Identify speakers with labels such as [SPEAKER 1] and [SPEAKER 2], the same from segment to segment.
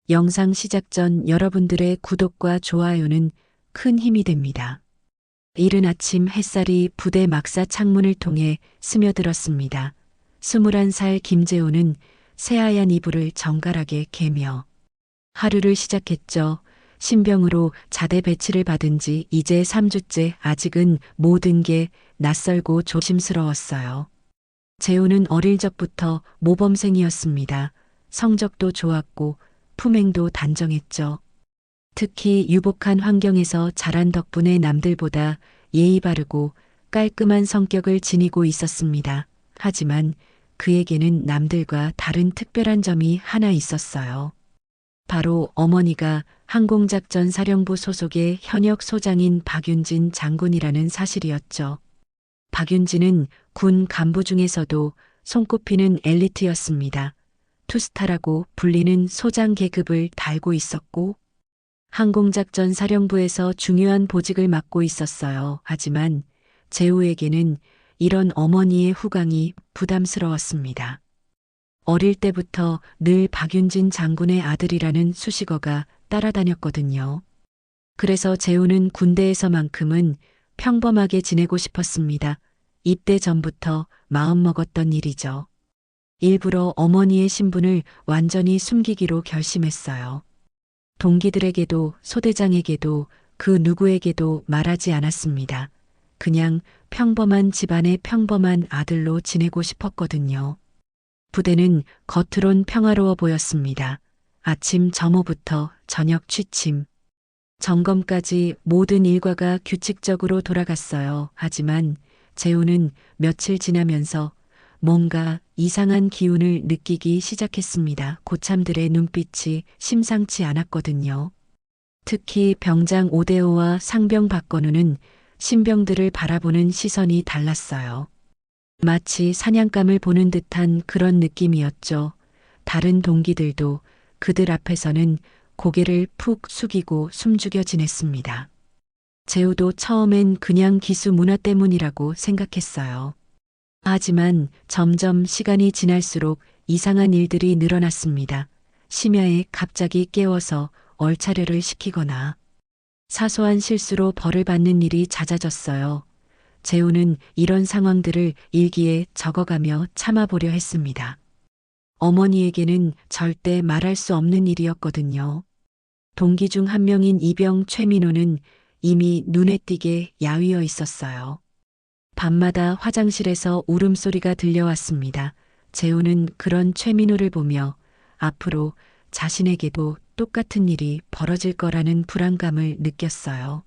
[SPEAKER 1] 영상 시작 전 여러분들의 구독과 좋아요는 큰 힘이 됩니다. 이른 아침 햇살이 부대 막사 창문을 통해 스며들었습니다. 21살 김재호는 새하얀 이불을 정갈하게 개며 하루를 시작했죠. 신병으로 자대 배치를 받은 지 이제 3주째. 아직은 모든 게 낯설고 조심스러웠어요. 재호는 어릴 적부터 모범생이었습니다. 성적도 좋았고 품행도 단정했죠. 특히 유복한 환경에서 자란 덕분에 남들보다 예의 바르고 깔끔한 성격을 지니고 있었습니다. 하지만 그에게는 남들과 다른 특별한 점이 하나 있었어요. 바로 어머니가 항공작전 사령부 소속의 현역 소장인 박윤진 장군이라는 사실이었죠. 박윤진은 군 간부 중에서도 손꼽히는 엘리트였습니다. 투스타라고 불리는 소장 계급을 달고 있었고 항공작전 사령부에서 중요한 보직을 맡고 있었어요. 하지만 재우에게는 이런 어머니의 후광이 부담스러웠습니다. 어릴 때부터 늘 박윤진 장군의 아들이라는 수식어가 따라다녔거든요. 그래서 재우는 군대에서만큼은 평범하게 지내고 싶었습니다. 입대 전부터 마음먹었던 일이죠. 일부러 어머니의 신분을 완전히 숨기기로 결심했어요. 동기들에게도 소대장에게도 그 누구에게도 말하지 않았습니다. 그냥 평범한 집안의 평범한 아들로 지내고 싶었거든요. 부대는 겉으론 평화로워 보였습니다. 아침 점호부터 저녁 취침, 점검까지 모든 일과가 규칙적으로 돌아갔어요. 하지만 재우는 며칠 지나면서 뭔가 이상한 기운을 느끼기 시작했습니다. 고참들의 눈빛이 심상치 않았거든요. 특히 병장 오대호와 상병 박건우는 신병들을 바라보는 시선이 달랐어요. 마치 사냥감을 보는 듯한 그런 느낌이었죠. 다른 동기들도 그들 앞에서는 고개를 푹 숙이고 숨죽여 지냈습니다. 재우도 처음엔 그냥 기수 문화 때문이라고 생각했어요. 하지만 점점 시간이 지날수록 이상한 일들이 늘어났습니다. 심야에 갑자기 깨워서 얼차려를 시키거나 사소한 실수로 벌을 받는 일이 잦아졌어요. 재우는 이런 상황들을 일기에 적어가며 참아보려 했습니다. 어머니에게는 절대 말할 수 없는 일이었거든요. 동기 중 한 명인 이병 최민호는 이미 눈에 띄게 야위어 있었어요. 밤마다 화장실에서 울음소리가 들려왔습니다. 재우는 그런 최민호를 보며 앞으로 자신에게도 똑같은 일이 벌어질 거라는 불안감을 느꼈어요.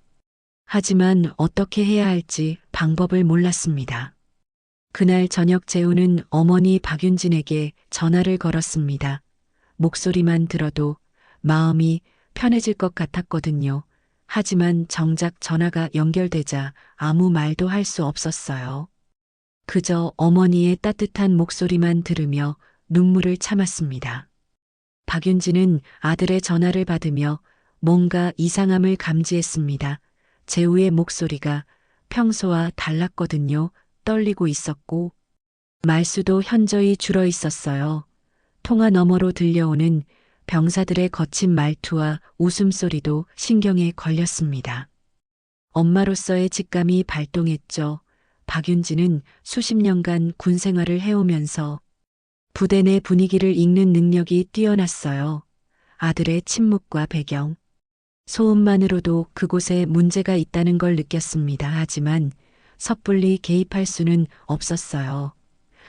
[SPEAKER 1] 하지만 어떻게 해야 할지 방법을 몰랐습니다. 그날 저녁 재우는 어머니 박윤진에게 전화를 걸었습니다. 목소리만 들어도 마음이 편해질 것 같았거든요. 하지만 정작 전화가 연결되자 아무 말도 할 수 없었어요. 그저 어머니의 따뜻한 목소리만 들으며 눈물을 참았습니다. 박윤진은 아들의 전화를 받으며 뭔가 이상함을 감지했습니다. 재우의 목소리가 평소와 달랐거든요. 떨리고 있었고 말수도 현저히 줄어 있었어요. 통화 너머로 들려오는 병사들의 거친 말투와 웃음소리도 신경에 걸렸습니다. 엄마로서의 직감이 발동했죠. 박윤진은 수십 년간 군 생활을 해오면서 부대 내 분위기를 읽는 능력이 뛰어났어요. 아들의 침묵과 배경, 소음만으로도 그곳에 문제가 있다는 걸 느꼈습니다. 하지만 섣불리 개입할 수는 없었어요.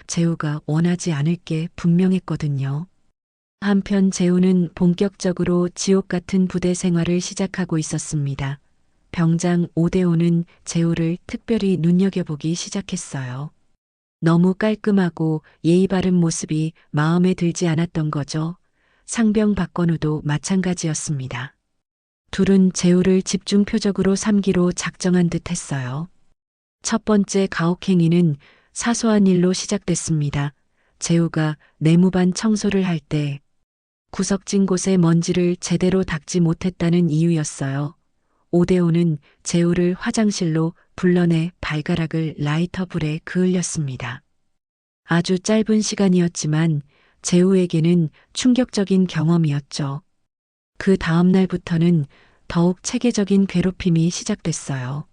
[SPEAKER 1] 재우가 원하지 않을 게 분명했거든요. 한편 재우는 본격적으로 지옥 같은 부대 생활을 시작하고 있었습니다. 병장 오대호는 재우를 특별히 눈여겨보기 시작했어요. 너무 깔끔하고 예의 바른 모습이 마음에 들지 않았던 거죠. 상병 박건우도 마찬가지였습니다. 둘은 재우를 집중 표적으로 삼기로 작정한 듯 했어요. 첫 번째 가혹행위는 사소한 일로 시작됐습니다. 재우가 내무반 청소를 할 때 구석진 곳에 먼지를 제대로 닦지 못했다는 이유였어요. 오대호는 재우를 화장실로 불러내 발가락을 라이터 불에 그을렸습니다. 아주 짧은 시간이었지만 재우에게는 충격적인 경험이었죠. 그 다음 날부터는 더욱 체계적인 괴롭힘이 시작됐어요.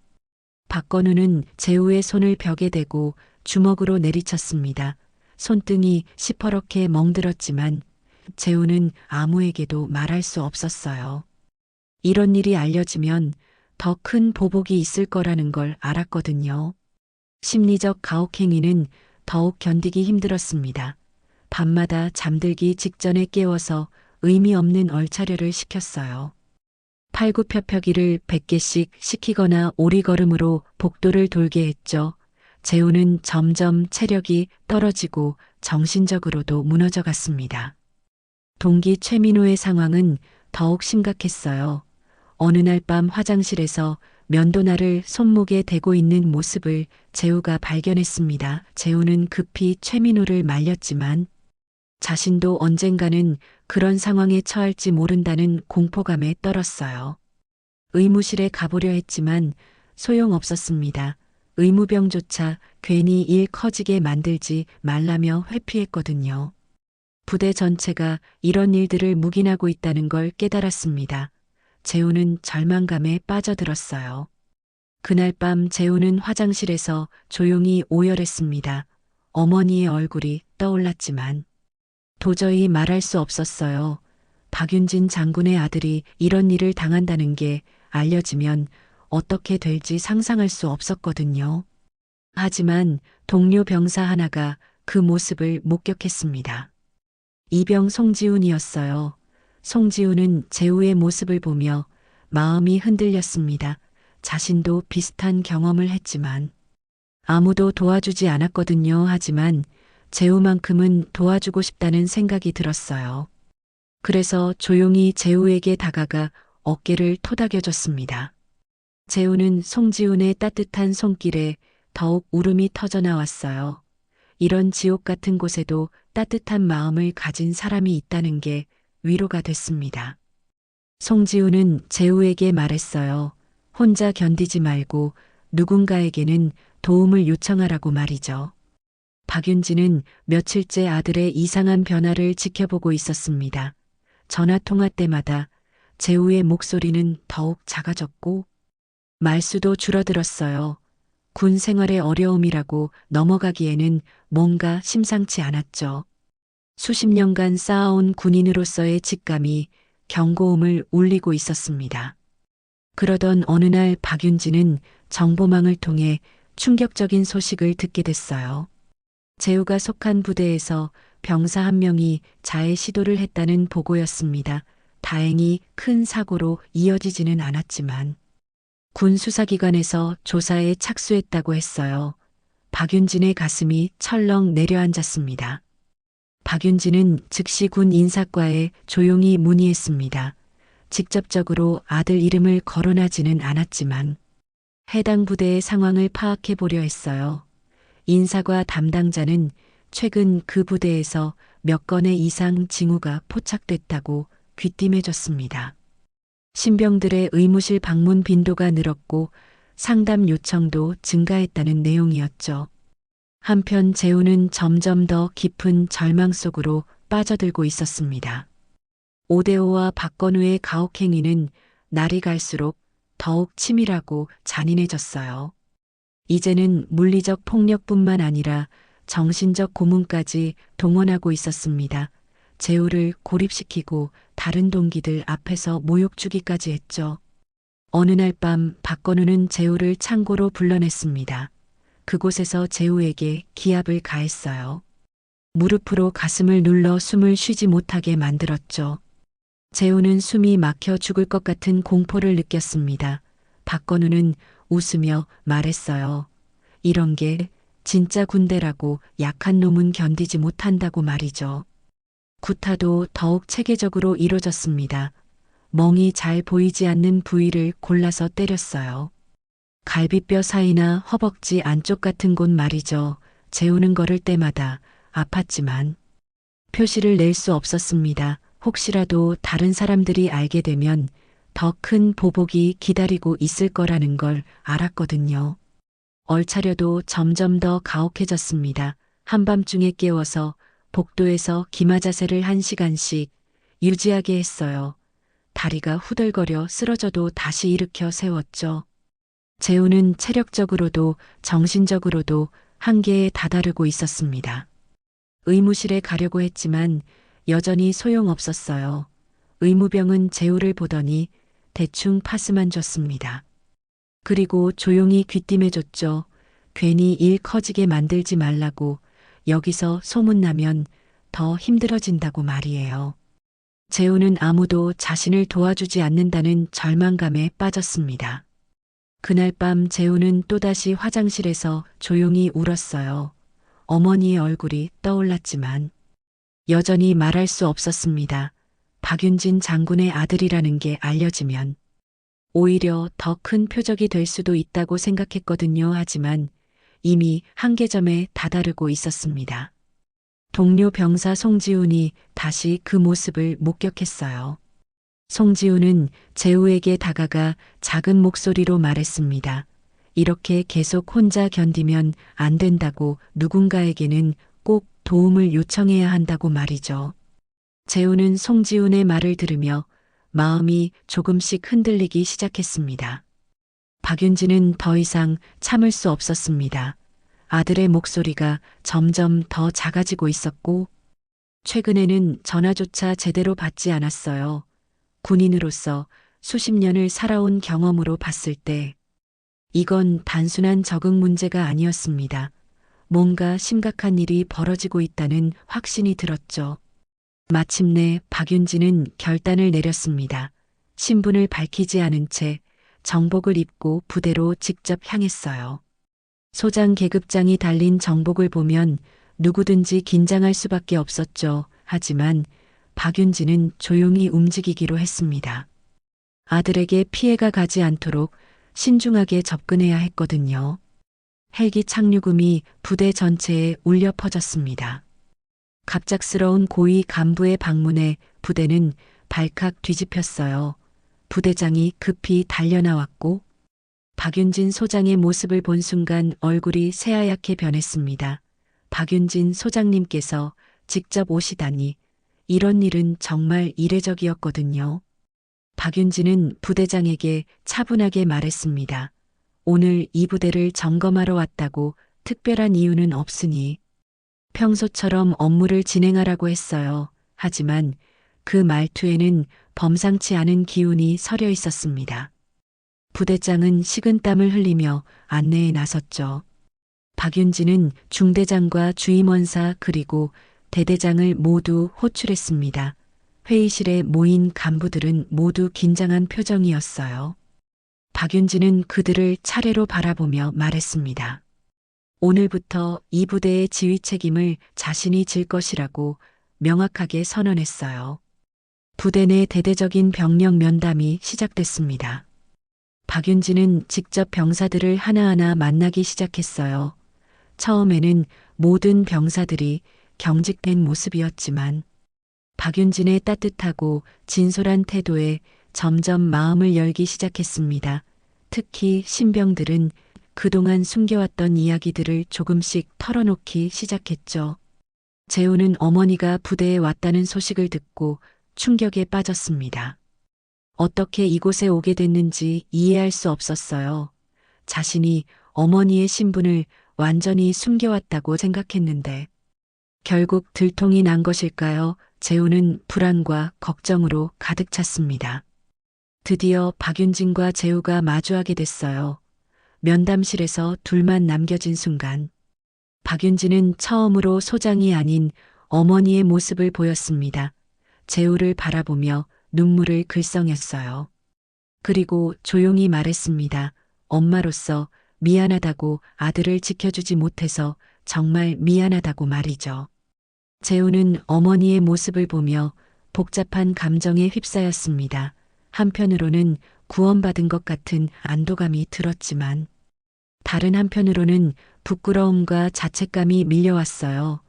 [SPEAKER 1] 박건우는 재우의 손을 벽에 대고 주먹으로 내리쳤습니다. 손등이 시퍼렇게 멍들었지만 재우는 아무에게도 말할 수 없었어요. 이런 일이 알려지면 더 큰 보복이 있을 거라는 걸 알았거든요. 심리적 가혹행위는 더욱 견디기 힘들었습니다. 밤마다 잠들기 직전에 깨워서 의미 없는 얼차려를 시켰어요. 팔굽혀펴기를 100개씩 시키거나 오리걸음으로 복도를 돌게 했죠. 재우는 점점 체력이 떨어지고 정신적으로도 무너져 갔습니다. 동기 최민호의 상황은 더욱 심각했어요. 어느 날 밤 화장실에서 면도날을 손목에 대고 있는 모습을 재우가 발견했습니다. 재우는 급히 최민호를 말렸지만 자신도 언젠가는 그런 상황에 처할지 모른다는 공포감에 떨었어요. 의무실에 가보려 했지만 소용없었습니다. 의무병조차 괜히 일 커지게 만들지 말라며 회피했거든요. 부대 전체가 이런 일들을 묵인하고 있다는 걸 깨달았습니다. 재우는 절망감에 빠져들었어요. 그날 밤 재우는 화장실에서 조용히 오열했습니다. 어머니의 얼굴이 떠올랐지만 도저히 말할 수 없었어요. 박윤진 장군의 아들이 이런 일을 당한다는 게 알려지면 어떻게 될지 상상할 수 없었거든요. 하지만 동료 병사 하나가 그 모습을 목격했습니다. 이병 송지훈이었어요. 송지훈은 재우의 모습을 보며 마음이 흔들렸습니다. 자신도 비슷한 경험을 했지만 아무도 도와주지 않았거든요. 하지만 재우만큼은 도와주고 싶다는 생각이 들었어요. 그래서 조용히 재우에게 다가가 어깨를 토닥여줬습니다. 재우는 송지훈의 따뜻한 손길에 더욱 울음이 터져 나왔어요. 이런 지옥 같은 곳에도 따뜻한 마음을 가진 사람이 있다는 게 위로가 됐습니다. 송지훈은 재우에게 말했어요. 혼자 견디지 말고 누군가에게는 도움을 요청하라고 말이죠. 박윤진은 며칠째 아들의 이상한 변화를 지켜보고 있었습니다. 전화 통화 때마다 재우의 목소리는 더욱 작아졌고 말수도 줄어들었어요. 군 생활의 어려움이라고 넘어가기에는 뭔가 심상치 않았죠. 수십 년간 쌓아온 군인으로서의 직감이 경고음을 울리고 있었습니다. 그러던 어느 날 박윤진은 정보망을 통해 충격적인 소식을 듣게 됐어요. 재우가 속한 부대에서 병사 한 명이 자해 시도를 했다는 보고였습니다. 다행히 큰 사고로 이어지지는 않았지만 군 수사기관에서 조사에 착수했다고 했어요. 박윤진의 가슴이 철렁 내려앉았습니다. 박윤진은 즉시 군 인사과에 조용히 문의했습니다. 직접적으로 아들 이름을 거론하지는 않았지만 해당 부대의 상황을 파악해 보려 했어요. 인사과 담당자는 최근 그 부대에서 몇 건의 이상 징후가 포착됐다고 귀띔해줬습니다. 신병들의 의무실 방문 빈도가 늘었고 상담 요청도 증가했다는 내용이었죠. 한편 재우는 점점 더 깊은 절망 속으로 빠져들고 있었습니다. 오대호와 박건우의 가혹행위는 날이 갈수록 더욱 치밀하고 잔인해졌어요. 이제는 물리적 폭력뿐만 아니라 정신적 고문까지 동원하고 있었습니다. 재우를 고립시키고 다른 동기들 앞에서 모욕 주기까지 했죠. 어느 날 밤 박건우는 재우를 창고로 불러냈습니다. 그곳에서 재우에게 기압을 가했어요. 무릎으로 가슴을 눌러 숨을 쉬지 못하게 만들었죠. 재우는 숨이 막혀 죽을 것 같은 공포를 느꼈습니다. 박건우는 웃으며 말했어요. 이런 게 진짜 군대라고 약한 놈은 견디지 못한다고 말이죠. 구타도 더욱 체계적으로 이루어졌습니다. 멍이 잘 보이지 않는 부위를 골라서 때렸어요. 갈비뼈 사이나 허벅지 안쪽 같은 곳 말이죠. 재우는 걸을 때마다 아팠지만 표시를 낼 수 없었습니다. 혹시라도 다른 사람들이 알게 되면 더 큰 보복이 기다리고 있을 거라는 걸 알았거든요. 얼차려도 점점 더 가혹해졌습니다. 한밤중에 깨워서 복도에서 기마 자세를 1시간씩 유지하게 했어요. 다리가 후들거려 쓰러져도 다시 일으켜 세웠죠. 재우는 체력적으로도 정신적으로도 한계에 다다르고 있었습니다. 의무실에 가려고 했지만 여전히 소용없었어요. 의무병은 재우를 보더니 대충 파스만 줬습니다. 그리고 조용히 귀띔해줬죠. 괜히 일 커지게 만들지 말라고, 여기서 소문나면 더 힘들어진다고 말이에요. 재우는 아무도 자신을 도와주지 않는다는 절망감에 빠졌습니다. 그날 밤 재우는 또다시 화장실에서 조용히 울었어요. 어머니의 얼굴이 떠올랐지만 여전히 말할 수 없었습니다. 박윤진 장군의 아들이라는 게 알려지면 오히려 더 큰 표적이 될 수도 있다고 생각했거든요. 하지만 이미 한계점에 다다르고 있었습니다. 동료 병사 송지훈이 다시 그 모습을 목격했어요. 송지훈은 재우에게 다가가 작은 목소리로 말했습니다. 이렇게 계속 혼자 견디면 안 된다고, 누군가에게는 꼭 도움을 요청해야 한다고 말이죠. 재우는 송지훈의 말을 들으며 마음이 조금씩 흔들리기 시작했습니다. 박윤진은 더 이상 참을 수 없었습니다. 아들의 목소리가 점점 더 작아지고 있었고, 최근에는 전화조차 제대로 받지 않았어요. 군인으로서 수십 년을 살아온 경험으로 봤을 때 이건 단순한 적응 문제가 아니었습니다. 뭔가 심각한 일이 벌어지고 있다는 확신이 들었죠. 마침내 박윤진은 결단을 내렸습니다. 신분을 밝히지 않은 채 정복을 입고 부대로 직접 향했어요. 소장 계급장이 달린 정복을 보면 누구든지 긴장할 수밖에 없었죠. 하지만 박윤진은 조용히 움직이기로 했습니다. 아들에게 피해가 가지 않도록 신중하게 접근해야 했거든요. 헬기 착륙음이 부대 전체에 울려 퍼졌습니다. 갑작스러운 고위 간부의 방문에 부대는 발칵 뒤집혔어요. 부대장이 급히 달려나왔고 박윤진 소장의 모습을 본 순간 얼굴이 새하얗게 변했습니다. 박윤진 소장님께서 직접 오시다니, 이런 일은 정말 이례적이었거든요. 박윤진은 부대장에게 차분하게 말했습니다. 오늘 이 부대를 점검하러 왔다고, 특별한 이유는 없으니 평소처럼 업무를 진행하라고 했어요. 하지만 그 말투에는 범상치 않은 기운이 서려 있었습니다. 부대장은 식은땀을 흘리며 안내에 나섰죠. 박윤진은 중대장과 주임원사 그리고 대대장을 모두 호출했습니다. 회의실에 모인 간부들은 모두 긴장한 표정이었어요. 박윤진은 그들을 차례로 바라보며 말했습니다. 오늘부터 이 부대의 지휘 책임을 자신이 질 것이라고 명확하게 선언했어요. 부대 내 대대적인 병력 면담이 시작됐습니다. 박윤진은 직접 병사들을 하나하나 만나기 시작했어요. 처음에는 모든 병사들이 경직된 모습이었지만 박윤진의 따뜻하고 진솔한 태도에 점점 마음을 열기 시작했습니다. 특히 신병들은 그동안 숨겨왔던 이야기들을 조금씩 털어놓기 시작했죠. 재우는 어머니가 부대에 왔다는 소식을 듣고 충격에 빠졌습니다. 어떻게 이곳에 오게 됐는지 이해할 수 없었어요. 자신이 어머니의 신분을 완전히 숨겨왔다고 생각했는데 결국 들통이 난 것일까요? 재우는 불안과 걱정으로 가득 찼습니다. 드디어 박윤진과 재우가 마주하게 됐어요. 면담실에서 둘만 남겨진 순간 박윤진은 처음으로 소장이 아닌 어머니의 모습을 보였습니다. 재우를 바라보며 눈물을 글썽였어요. 그리고 조용히 말했습니다. 엄마로서 미안하다고, 아들을 지켜주지 못해서 정말 미안하다고 말이죠. 재우는 어머니의 모습을 보며 복잡한 감정에 휩싸였습니다. 한편으로는 구원받은 것 같은 안도감이 들었지만 다른 한편으로는 부끄러움과 자책감이 밀려왔어요.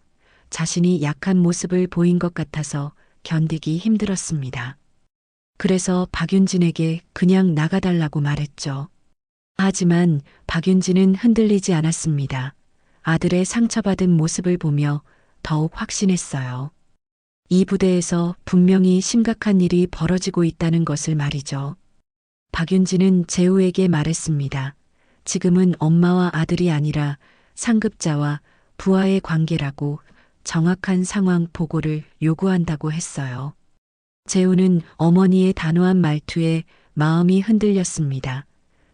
[SPEAKER 1] 자신이 약한 모습을 보인 것 같아서 견디기 힘들었습니다. 그래서 박윤진에게 그냥 나가달라고 말했죠. 하지만 박윤진은 흔들리지 않았습니다. 아들의 상처받은 모습을 보며 더욱 확신했어요. 이 부대에서 분명히 심각한 일이 벌어지고 있다는 것을 말이죠. 박윤진은 재우에게 말했습니다. 지금은 엄마와 아들이 아니라 상급자와 부하의 관계라고 정확한 상황 보고를 요구한다고 했어요. 재우는 어머니의 단호한 말투에 마음이 흔들렸습니다.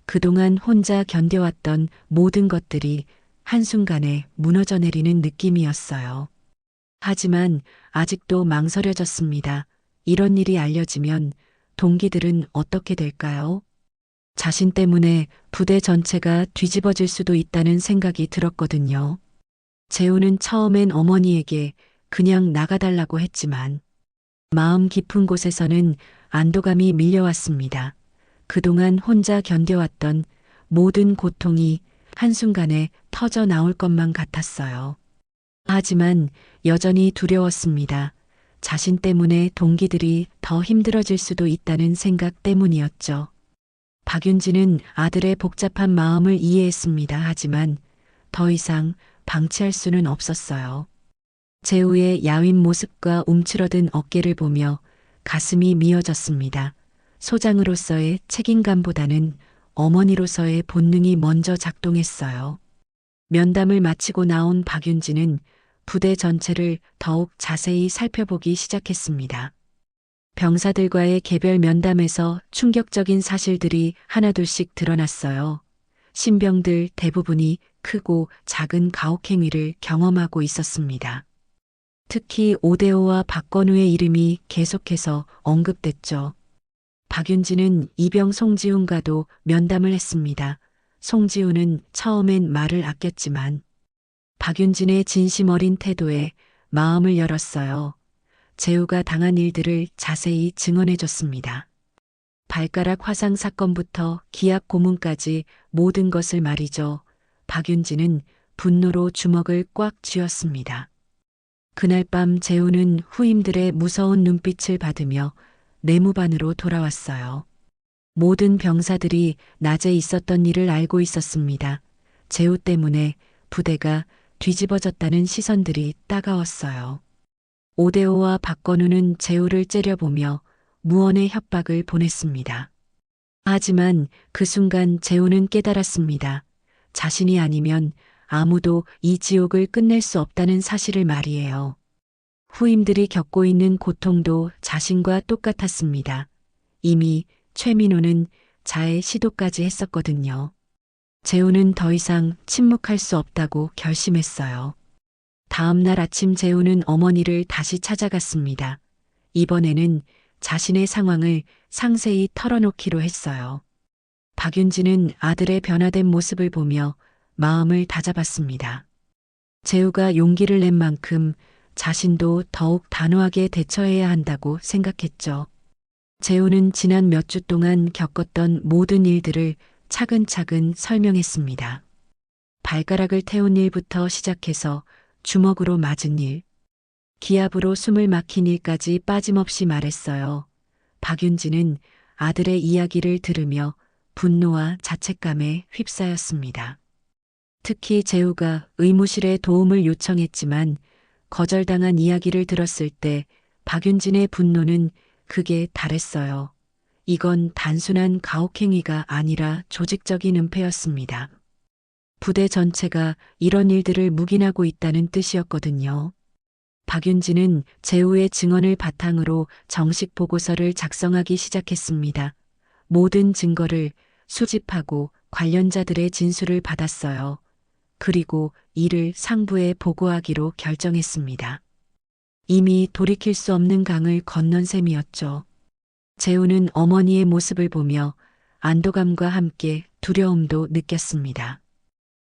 [SPEAKER 1] 그동안 혼자 견뎌왔던 모든 것들이 한순간에 무너져 내리는 느낌이었어요. 하지만 아직도 망설여졌습니다. 이런 일이 알려지면 동기들은 어떻게 될까요? 자신 때문에 부대 전체가 뒤집어질 수도 있다는 생각이 들었거든요. 재우는 처음엔 어머니에게 그냥 나가달라고 했지만 마음 깊은 곳에서는 안도감이 밀려왔습니다. 그동안 혼자 견뎌왔던 모든 고통이 한순간에 터져 나올 것만 같았어요. 하지만 여전히 두려웠습니다. 자신 때문에 동기들이 더 힘들어질 수도 있다는 생각 때문이었죠. 박윤진은 아들의 복잡한 마음을 이해했습니다. 하지만 더 이상 방치할 수는 없었어요. 재우의 야윈 모습과 움츠러든 어깨를 보며 가슴이 미어졌습니다. 소장으로서의 책임감보다는 어머니로서의 본능이 먼저 작동했어요. 면담을 마치고 나온 박윤진은 부대 전체를 더욱 자세히 살펴보기 시작했습니다. 병사들과의 개별 면담에서 충격적인 사실들이 하나둘씩 드러났어요. 신병들 대부분이 크고 작은 가혹행위를 경험하고 있었습니다. 특히 오대호와 박건우의 이름이 계속해서 언급됐죠. 박윤진은 이병 송지훈과도 면담을 했습니다. 송지훈은 처음엔 말을 아꼈지만 박윤진의 진심 어린 태도에 마음을 열었어요. 재우가 당한 일들을 자세히 증언해줬습니다. 발가락 화상 사건부터 기합 고문까지 모든 것을 말이죠. 박윤진은 분노로 주먹을 꽉 쥐었습니다. 그날 밤 재우는 후임들의 무서운 눈빛을 받으며 내무반으로 돌아왔어요. 모든 병사들이 낮에 있었던 일을 알고 있었습니다. 재우 때문에 부대가 뒤집어졌다는 시선들이 따가웠어요. 오대호와 박건우는 재우를 째려보며 무언의 협박을 보냈습니다. 하지만 그 순간 재우는 깨달았습니다. 자신이 아니면 아무도 이 지옥을 끝낼 수 없다는 사실을 말이에요. 후임들이 겪고 있는 고통도 자신과 똑같았습니다. 이미 최민호는 자해 시도까지 했었거든요. 재우는 더 이상 침묵할 수 없다고 결심했어요. 다음 날 아침 재우는 어머니를 다시 찾아갔습니다. 이번에는 자신의 상황을 상세히 털어놓기로 했어요. 박윤진은 아들의 변화된 모습을 보며 마음을 다잡았습니다. 재우가 용기를 낸 만큼 자신도 더욱 단호하게 대처해야 한다고 생각했죠. 재우는 지난 몇 주 동안 겪었던 모든 일들을 차근차근 설명했습니다. 발가락을 태운 일부터 시작해서 주먹으로 맞은 일, 기압으로 숨을 막힌 일까지 빠짐없이 말했어요. 박윤진은 아들의 이야기를 들으며 분노와 자책감에 휩싸였습니다. 특히 재우가 의무실에 도움을 요청했지만 거절당한 이야기를 들었을 때 박윤진의 분노는 극에 달했어요. 이건 단순한 가혹행위가 아니라 조직적인 은폐였습니다. 부대 전체가 이런 일들을 묵인하고 있다는 뜻이었거든요. 박윤진은 재우의 증언을 바탕으로 정식 보고서를 작성하기 시작했습니다. 모든 증거를 수집하고 관련자들의 진술을 받았어요. 그리고 이를 상부에 보고하기로 결정했습니다. 이미 돌이킬 수 없는 강을 건넌 셈이었죠. 재우는 어머니의 모습을 보며 안도감과 함께 두려움도 느꼈습니다.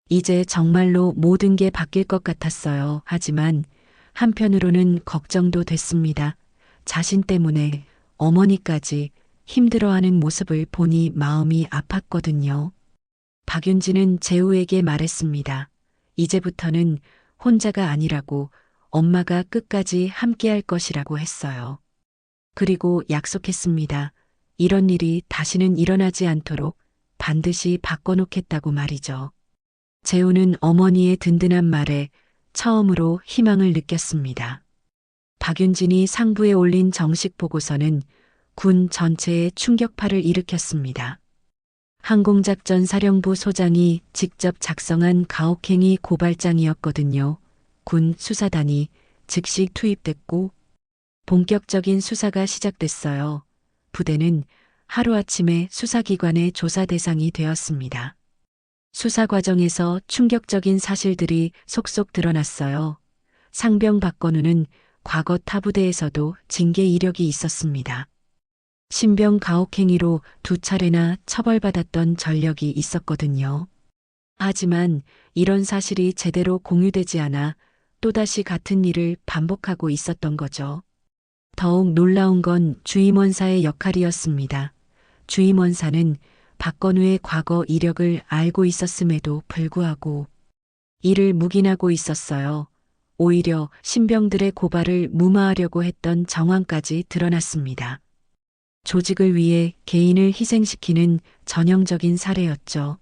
[SPEAKER 1] 이제 정말로 모든 게 바뀔 것 같았어요. 하지만 한편으로는 걱정도 됐습니다. 자신 때문에 어머니까지 힘들어하는 모습을 보니 마음이 아팠거든요. 박윤진은 재우에게 말했습니다. 이제부터는 혼자가 아니라고 엄마가 끝까지 함께할 것이라고 했어요. 그리고 약속했습니다. 이런 일이 다시는 일어나지 않도록 반드시 바꿔놓겠다고 말이죠. 재우는 어머니의 든든한 말에 처음으로 희망을 느꼈습니다. 박윤진이 상부에 올린 정식 보고서는 군 전체에 충격파를 일으켰습니다. 항공작전 사령부 소장이 직접 작성한 가혹행위 고발장이었거든요. 군 수사단이 즉시 투입됐고 본격적인 수사가 시작됐어요. 부대는 하루아침에 수사기관의 조사 대상이 되었습니다. 수사 과정에서 충격적인 사실들이 속속 드러났어요. 상병 박건우는 과거 타부대에서도 징계 이력이 있었습니다. 신병 가혹행위로 2차례나 처벌받았던 전력이 있었거든요. 하지만 이런 사실이 제대로 공유되지 않아 또다시 같은 일을 반복하고 있었던 거죠. 더욱 놀라운 건 주임원사의 역할이었습니다. 주임원사는 박건우의 과거 이력을 알고 있었음에도 불구하고 이를 묵인하고 있었어요. 오히려 신병들의 고발을 무마하려고 했던 정황까지 드러났습니다. 조직을 위해 개인을 희생시키는 전형적인 사례였죠.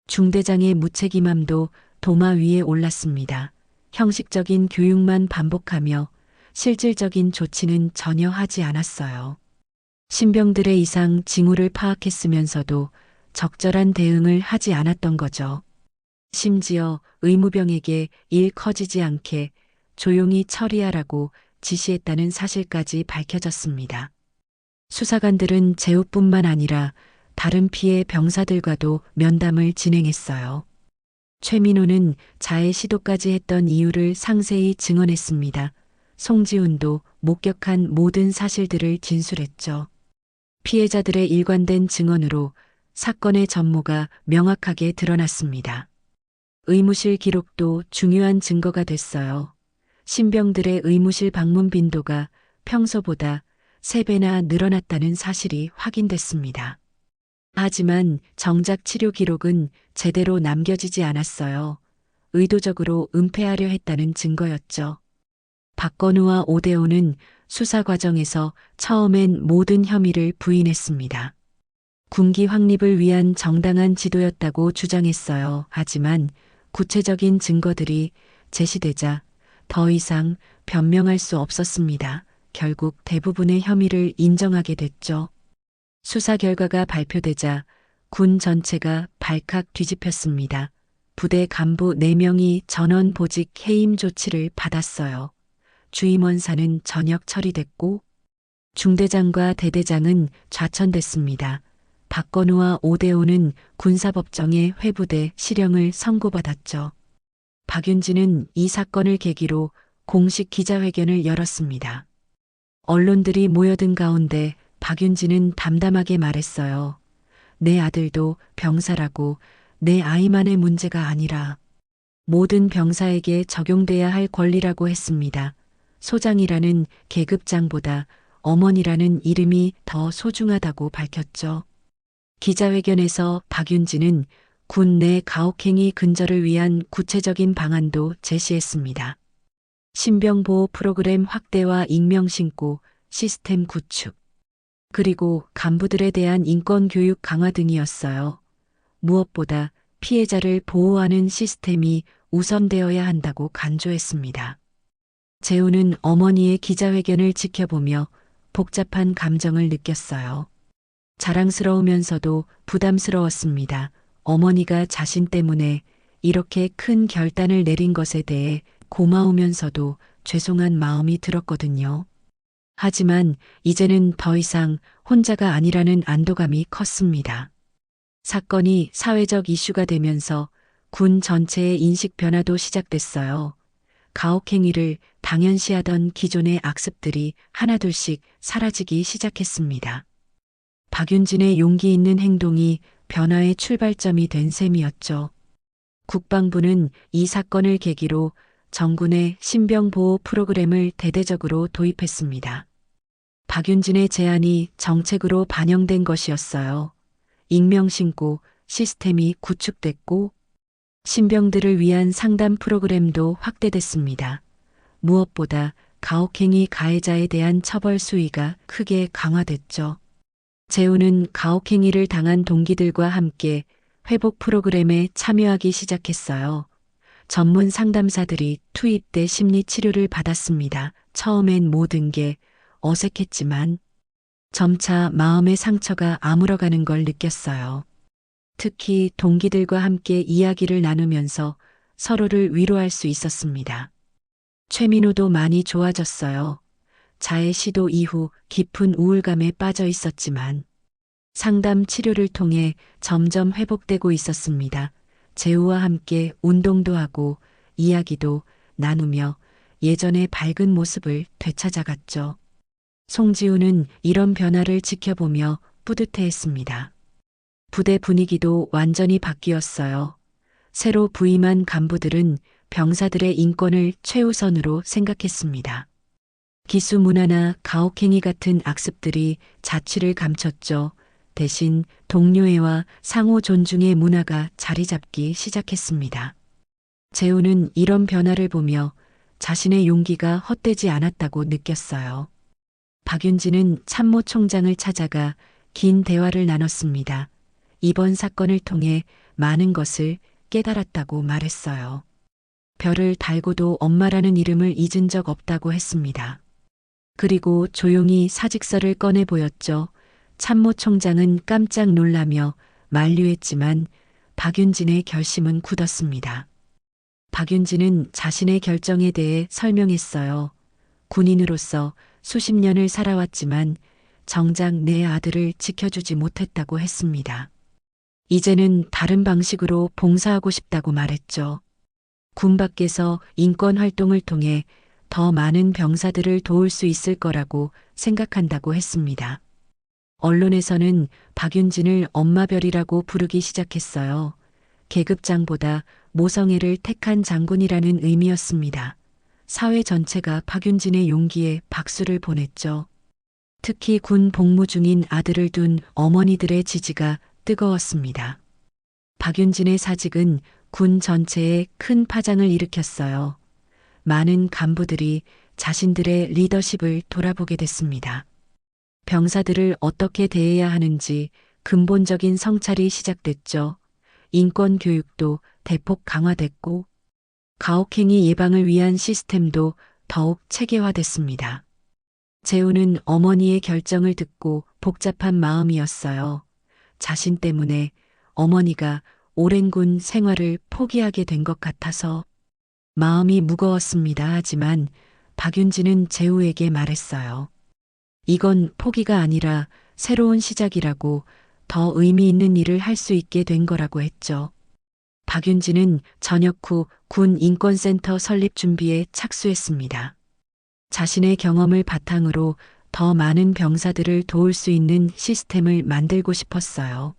[SPEAKER 1] 중대장의 무책임함도 도마 위에 올랐습니다. 형식적인 교육만 반복하며 실질적인 조치는 전혀 하지 않았어요. 신병들의 이상 징후를 파악했으면서도 적절한 대응을 하지 않았던 거죠. 심지어 의무병에게 일 커지지 않게 조용히 처리하라고 지시했다는 사실까지 밝혀졌습니다. 수사관들은 제우뿐만 아니라 다른 피해 병사들과도 면담을 진행했어요. 최민호는 자해 시도까지 했던 이유를 상세히 증언했습니다. 송지훈도 목격한 모든 사실들을 진술했죠. 피해자들의 일관된 증언으로 사건의 전모가 명확하게 드러났습니다. 의무실 기록도 중요한 증거가 됐어요. 신병들의 의무실 방문 빈도가 평소보다 3배나 늘어났다는 사실이 확인됐습니다. 하지만 정작 치료 기록은 제대로 남겨지지 않았어요. 의도적으로 은폐하려 했다는 증거였죠. 박건우와 오대호는 수사 과정에서 처음엔 모든 혐의를 부인했습니다. 군기 확립을 위한 정당한 지도였다고 주장했어요. 하지만 구체적인 증거들이 제시되자 더 이상 변명할 수 없었습니다. 결국 대부분의 혐의를 인정하게 됐죠. 수사 결과가 발표되자 군 전체가 발칵 뒤집혔습니다. 부대 간부 4명이 전원 보직 해임 조치를 받았어요. 주임원사는 전역 처리됐고 중대장과 대대장은 좌천됐습니다. 박건우와 오대호는 군사법정에 회부돼 실형을 선고받았죠. 박윤진은 이 사건을 계기로 공식 기자회견을 열었습니다. 언론들이 모여든 가운데 박윤진은 담담하게 말했어요. 내 아들도 병사라고 내 아이만의 문제가 아니라 모든 병사에게 적용돼야 할 권리라고 했습니다. 소장이라는 계급장보다 어머니라는 이름이 더 소중하다고 밝혔죠. 기자회견에서 박윤진은 군 내 가혹행위 근절을 위한 구체적인 방안도 제시했습니다. 신병보호 프로그램 확대와 익명신고 시스템 구축, 그리고 간부들에 대한 인권교육 강화 등이었어요. 무엇보다 피해자를 보호하는 시스템이 우선되어야 한다고 간조했습니다. 재우는 어머니의 기자회견을 지켜보며 복잡한 감정을 느꼈어요. 자랑스러우면서도 부담스러웠습니다. 어머니가 자신 때문에 이렇게 큰 결단을 내린 것에 대해 고마우면서도 죄송한 마음이 들었거든요. 하지만 이제는 더 이상 혼자가 아니라는 안도감이 컸습니다. 사건이 사회적 이슈가 되면서 군 전체의 인식 변화도 시작됐어요. 가혹행위를 당연시하던 기존의 악습들이 하나둘씩 사라지기 시작했습니다. 박윤진의 용기 있는 행동이 변화의 출발점이 된 셈이었죠. 국방부는 이 사건을 계기로 정군의 신병보호 프로그램을 대대적으로 도입했습니다. 박윤진의 제안이 정책으로 반영된 것이었어요. 익명신고 시스템이 구축됐고 신병들을 위한 상담 프로그램도 확대됐습니다. 무엇보다 가혹행위 가해자에 대한 처벌 수위가 크게 강화됐죠. 재우는 가혹행위를 당한 동기들과 함께 회복 프로그램에 참여하기 시작했어요. 전문 상담사들이 투입돼 심리 치료를 받았습니다. 처음엔 모든 게 어색했지만 점차 마음의 상처가 아물어가는 걸 느꼈어요. 특히 동기들과 함께 이야기를 나누면서 서로를 위로할 수 있었습니다. 최민호도 많이 좋아졌어요. 자해 시도 이후 깊은 우울감에 빠져 있었지만 상담 치료를 통해 점점 회복되고 있었습니다. 재우와 함께 운동도 하고 이야기도 나누며 예전의 밝은 모습을 되찾아갔죠. 송지우는 이런 변화를 지켜보며 뿌듯해했습니다. 부대 분위기도 완전히 바뀌었어요. 새로 부임한 간부들은 병사들의 인권을 최우선으로 생각했습니다. 기수 문화나 가혹행위 같은 악습들이 자취를 감췄죠. 대신 동료애와 상호 존중의 문화가 자리 잡기 시작했습니다. 재우는 이런 변화를 보며 자신의 용기가 헛되지 않았다고 느꼈어요. 박윤진은 참모총장을 찾아가 긴 대화를 나눴습니다. 이번 사건을 통해 많은 것을 깨달았다고 말했어요. 별을 달고도 엄마라는 이름을 잊은 적 없다고 했습니다. 그리고 조용히 사직서를 꺼내 보였죠. 참모총장은 깜짝 놀라며 만류했지만 박윤진의 결심은 굳었습니다. 박윤진은 자신의 결정에 대해 설명했어요. 군인으로서 수십 년을 살아왔지만 정작 내 아들을 지켜주지 못했다고 했습니다. 이제는 다른 방식으로 봉사하고 싶다고 말했죠. 군 밖에서 인권 활동을 통해 더 많은 병사들을 도울 수 있을 거라고 생각한다고 했습니다. 언론에서는 박윤진을 엄마별이라고 부르기 시작했어요. 계급장보다 모성애를 택한 장군이라는 의미였습니다. 사회 전체가 박윤진의 용기에 박수를 보냈죠. 특히 군 복무 중인 아들을 둔 어머니들의 지지가 뜨거웠습니다. 박윤진의 사직은 군 전체에 큰 파장을 일으켰어요. 많은 간부들이 자신들의 리더십을 돌아보게 됐습니다. 병사들을 어떻게 대해야 하는지 근본적인 성찰이 시작됐죠. 인권 교육도 대폭 강화됐고 가혹행위 예방을 위한 시스템도 더욱 체계화됐습니다. 재우는 어머니의 결정을 듣고 복잡한 마음이었어요. 자신 때문에 어머니가 오랜 군 생활을 포기하게 된 것 같아서 마음이 무거웠습니다. 하지만 박윤진은 재우에게 말했어요. 이건 포기가 아니라 새로운 시작이라고, 더 의미 있는 일을 할 수 있게 된 거라고 했죠. 박윤진은 전역 후 군 인권센터 설립 준비에 착수했습니다. 자신의 경험을 바탕으로 더 많은 병사들을 도울 수 있는 시스템을 만들고 싶었어요.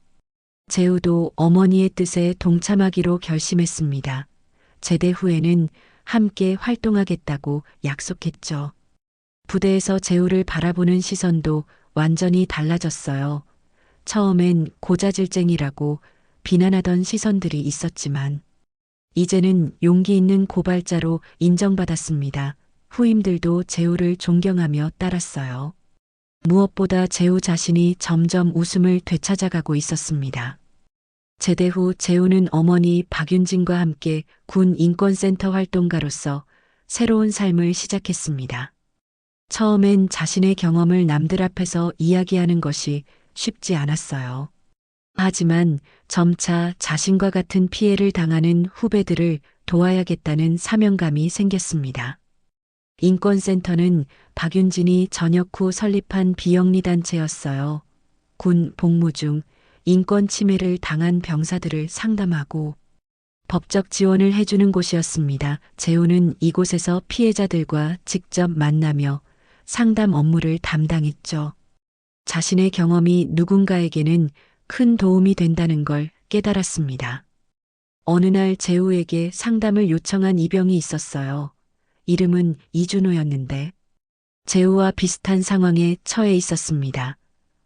[SPEAKER 1] 재우도 어머니의 뜻에 동참하기로 결심했습니다. 제대 후에는 함께 활동하겠다고 약속했죠. 부대에서 재우를 바라보는 시선도 완전히 달라졌어요. 처음엔 고자질쟁이라고 비난하던 시선들이 있었지만 이제는 용기 있는 고발자로 인정받았습니다. 후임들도 재우를 존경하며 따랐어요. 무엇보다 재우 자신이 점점 웃음을 되찾아가고 있었습니다. 제대 후 재우는 어머니 박윤진과 함께 군 인권센터 활동가로서 새로운 삶을 시작했습니다. 처음엔 자신의 경험을 남들 앞에서 이야기하는 것이 쉽지 않았어요. 하지만 점차 자신과 같은 피해를 당하는 후배들을 도와야겠다는 사명감이 생겼습니다. 인권센터는 박윤진이 전역 후 설립한 비영리단체였어요. 군 복무 중 인권 침해를 당한 병사들을 상담하고 법적 지원을 해주는 곳이었습니다. 재우는 이곳에서 피해자들과 직접 만나며 상담 업무를 담당했죠. 자신의 경험이 누군가에게는 큰 도움이 된다는 걸 깨달았습니다. 어느 날 재우에게 상담을 요청한 이병이 있었어요. 이름은 이준호였는데 재우와 비슷한 상황에 처해 있었습니다.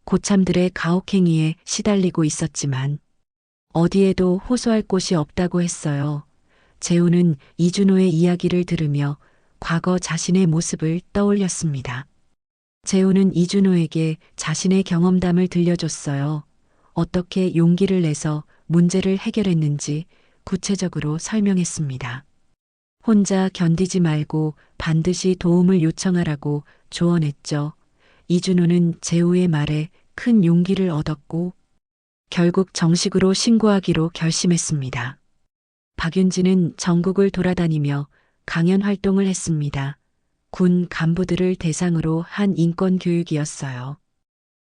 [SPEAKER 1] 고참들의 가혹행위에 시달리고 있었지만 어디에도 호소할 곳이 없다고 했어요. 재우는 이준호의 이야기를 들으며 과거 자신의 모습을 떠올렸습니다. 재우는 이준호에게 자신의 경험담을 들려줬어요. 어떻게 용기를 내서 문제를 해결했는지 구체적으로 설명했습니다. 혼자 견디지 말고 반드시 도움을 요청하라고 조언했죠. 이준호는 재우의 말에 큰 용기를 얻었고 결국 정식으로 신고하기로 결심했습니다. 박윤진은 전국을 돌아다니며 강연 활동을 했습니다. 군 간부들을 대상으로 한 인권 교육이었어요.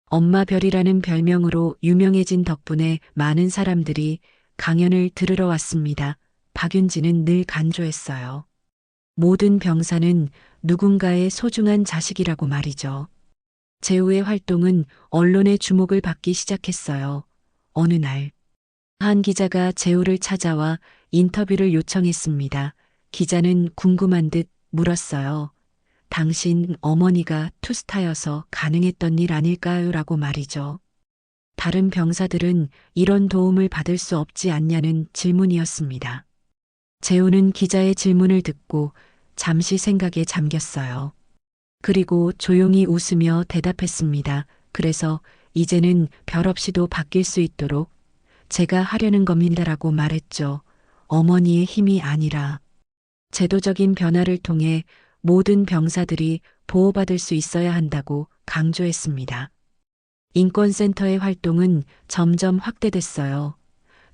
[SPEAKER 1] 엄마 별이라는 별명으로 유명해진 덕분에 많은 사람들이 강연을 들으러 왔습니다. 박윤진은 늘 간조했어요. 모든 병사는 누군가의 소중한 자식이라고 말이죠. 재우의 활동은 언론의 주목을 받기 시작했어요. 어느 날, 한 기자가 재우를 찾아와 인터뷰를 요청했습니다. 기자는 궁금한 듯 물었어요. 당신 어머니가 투스타여서 가능했던 일 아닐까요? 라고 말이죠. 다른 병사들은 이런 도움을 받을 수 없지 않냐는 질문이었습니다. 재우는 기자의 질문을 듣고 잠시 생각에 잠겼어요. 그리고 조용히 웃으며 대답했습니다. 그래서 이제는 별 없이도 바뀔 수 있도록 제가 하려는 겁니다라고 말했죠. 어머니의 힘이 아니라 제도적인 변화를 통해 모든 병사들이 보호받을 수 있어야 한다고 강조했습니다. 인권센터의 활동은 점점 확대됐어요.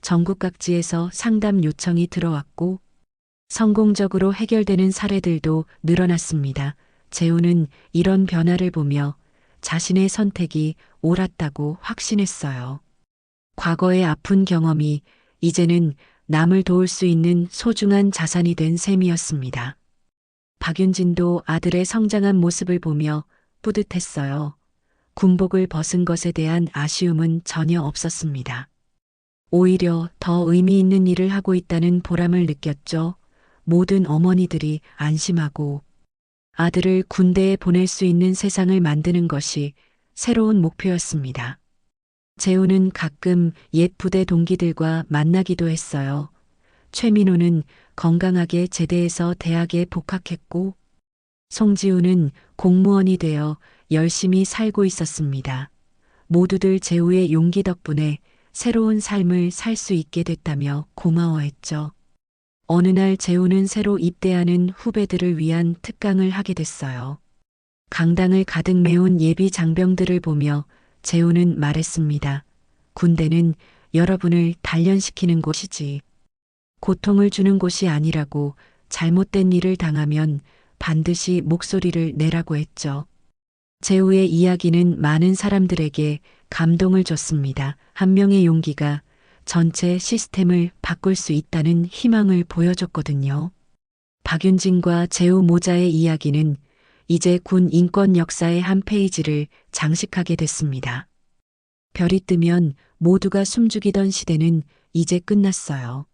[SPEAKER 1] 전국 각지에서 상담 요청이 들어왔고 성공적으로 해결되는 사례들도 늘어났습니다. 재우는 이런 변화를 보며 자신의 선택이 옳았다고 확신했어요. 과거의 아픈 경험이 이제는 남을 도울 수 있는 소중한 자산이 된 셈이었습니다. 박윤진도 아들의 성장한 모습을 보며 뿌듯했어요. 군복을 벗은 것에 대한 아쉬움은 전혀 없었습니다. 오히려 더 의미 있는 일을 하고 있다는 보람을 느꼈죠. 모든 어머니들이 안심하고 아들을 군대에 보낼 수 있는 세상을 만드는 것이 새로운 목표였습니다. 재우는 가끔 옛 부대 동기들과 만나기도 했어요. 최민호는 건강하게 제대해서 대학에 복학했고 송지우는 공무원이 되어 열심히 살고 있었습니다. 모두들 재우의 용기 덕분에 새로운 삶을 살 수 있게 됐다며 고마워했죠. 어느 날 재우는 새로 입대하는 후배들을 위한 특강을 하게 됐어요. 강당을 가득 메운 예비 장병들을 보며 재우는 말했습니다. 군대는 여러분을 단련시키는 곳이지. 고통을 주는 곳이 아니라고. 잘못된 일을 당하면 반드시 목소리를 내라고 했죠. 재우의 이야기는 많은 사람들에게 감동을 줬습니다. 한 명의 용기가 전체 시스템을 바꿀 수 있다는 희망을 보여줬거든요. 박윤진과 재우 모자의 이야기는 이제 군 인권 역사의 한 페이지를 장식하게 됐습니다. 별이 뜨면 모두가 숨죽이던 시대는 이제 끝났어요.